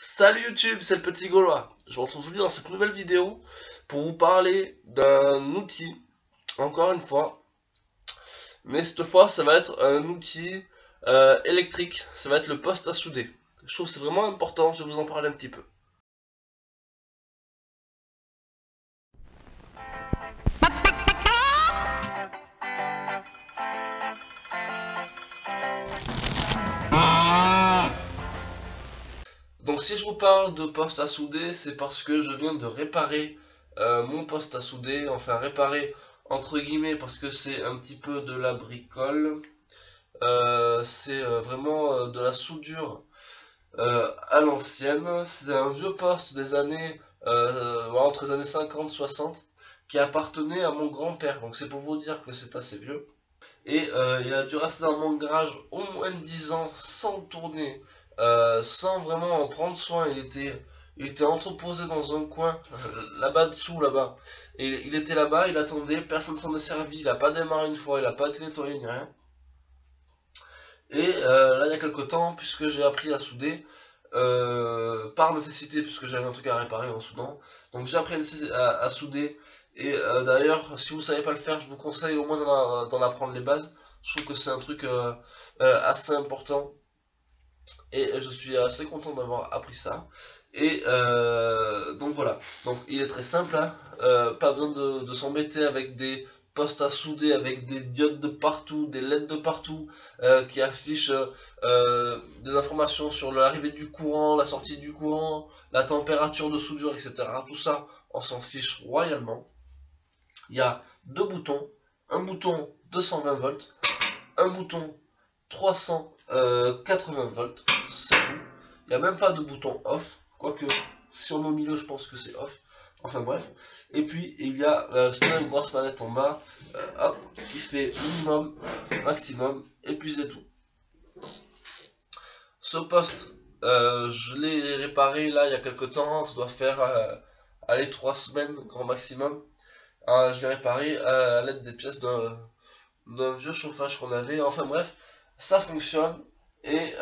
Salut YouTube, c'est le petit Gaulois. Je vous retrouve aujourd'hui dans cette nouvelle vidéo pour vous parler d'un outil, encore une fois. Mais cette fois, ça va être un outil électrique, ça va être le poste à souder. Je trouve que c'est vraiment important, je vais vous en parler un petit peu. Donc si je vous parle de poste à souder, c'est parce que je viens de réparer mon poste à souder, enfin réparer entre guillemets parce que c'est un petit peu de la bricole. C'est vraiment de la soudure à l'ancienne. C'est un vieux poste des années entre les années 50-60 qui appartenait à mon grand-père. Donc c'est pour vous dire que c'est assez vieux. Et il a dû rester dans mon garage au moins 10 ans sans tourner, sans vraiment en prendre soin. Il était entreposé dans un coin, là-bas dessous, là-bas. Et il était là-bas, il attendait, personne s'en est servi, il n'a pas démarré une fois, il n'a pas été nettoyé ni rien. Et là, il y a quelques temps, puisque j'ai appris à souder, par nécessité, puisque j'avais un truc à réparer en soudant, donc j'ai appris à souder. Et d'ailleurs, si vous savez pas le faire, je vous conseille au moins d'en apprendre les bases. Je trouve que c'est un truc assez important. Et je suis assez content d'avoir appris ça. Et donc voilà. Donc il est très simple, hein. Pas besoin de s'embêter avec des postes à souder, avec des diodes de partout, des LED de partout, qui affichent des informations sur l'arrivée du courant, la sortie du courant, la température de soudure, etc. Tout ça, on s'en fiche royalement. Il y a deux boutons, un bouton 220 volts, un bouton 380 volts, c'est tout. Il n'y a même pas de bouton off, quoique si on met au milieu je pense que c'est off. Enfin bref. Et puis il y a une grosse manette en bas, hop, qui fait minimum, maximum, et puis c'est tout. Ce poste, je l'ai réparé là il y a quelques temps, ça doit faire allez 3 semaines grand maximum. Je l'ai réparé à l'aide des pièces d'un vieux chauffage qu'on avait. Enfin bref, ça fonctionne. Et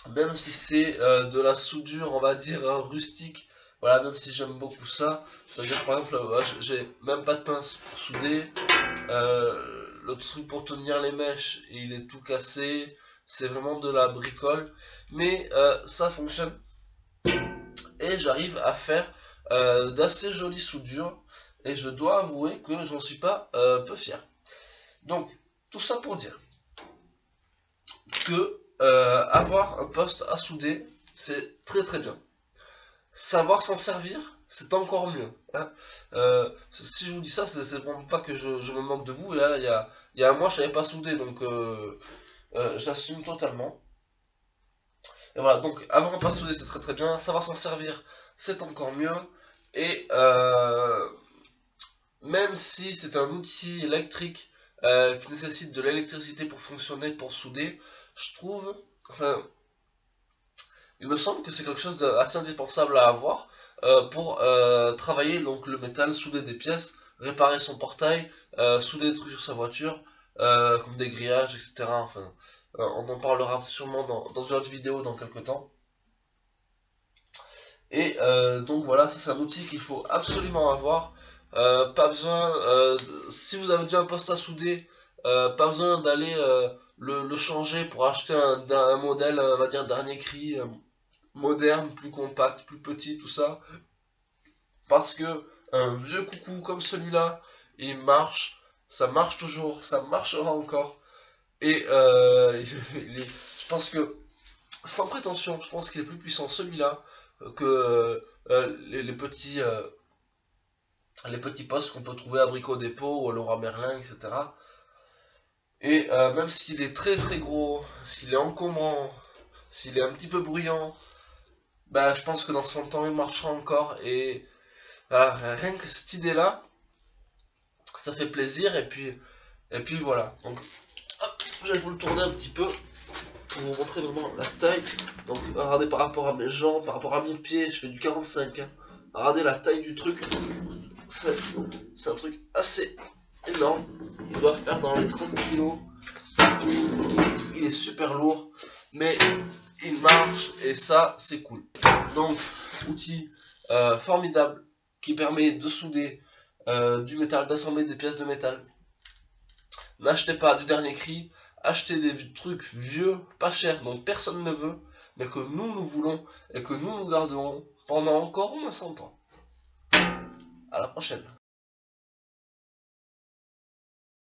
même si c'est de la soudure, on va dire rustique, voilà, même si j'aime beaucoup ça, ça veut dire par exemple, j'ai même pas de pince pour souder, le truc pour tenir les mèches, il est tout cassé, c'est vraiment de la bricole, mais ça fonctionne. Et j'arrive à faire d'assez jolies soudures, et je dois avouer que j'en suis pas peu fier. Donc, tout ça pour dire que avoir un poste à souder, c'est très très bien. Savoir s'en servir, c'est encore mieux. Hein. Si je vous dis ça, c'est vraiment pas que je me moque de vous. Et là, il y a un mois, je savais pas souder, donc j'assume totalement. Et voilà, donc avoir un poste à souder, c'est très très bien. Savoir s'en servir, c'est encore mieux. Et même si c'est un outil électrique qui nécessite de l'électricité pour fonctionner, pour souder, je trouve, enfin, il me semble que c'est quelque chose d'assez indispensable à avoir pour travailler donc le métal, souder des pièces, réparer son portail, souder des trucs sur sa voiture, comme des grillages, etc. Enfin, on en parlera sûrement dans une autre vidéo dans quelques temps. Et donc voilà, ça c'est un outil qu'il faut absolument avoir. Pas besoin, si vous avez déjà un poste à souder, pas besoin d'aller le changer pour acheter un modèle, on va dire dernier cri, moderne, plus compact, plus petit, tout ça. Parce que un vieux coucou comme celui-là, il marche, ça marche toujours, ça marchera encore. Et je pense que, sans prétention, je pense qu'il est plus puissant celui-là que les petits postes qu'on peut trouver à Brico Dépôt ou à Leroy Merlin, etc. Et même s'il est très très gros, s'il est encombrant, s'il est un petit peu bruyant, bah je pense que dans son temps il marchera encore. Et voilà, rien que cette idée là, ça fait plaisir. Et puis voilà. Donc hop, je vais vous le tourner un petit peu pour vous montrer vraiment la taille. Donc regardez par rapport à mes jambes, par rapport à mon pied, je fais du 45. Hein. Regardez la taille du truc. C'est un truc assez énorme. Il doit faire dans les 30 kg. Il est super lourd. Mais il marche et ça c'est cool. Donc outil formidable qui permet de souder du métal, d'assembler des pièces de métal. N'achetez pas du dernier cri, achetez des trucs vieux, pas chers, dont personne ne veut, mais que nous voulons et que nous garderons pendant encore au moins 100 ans. À la prochaine.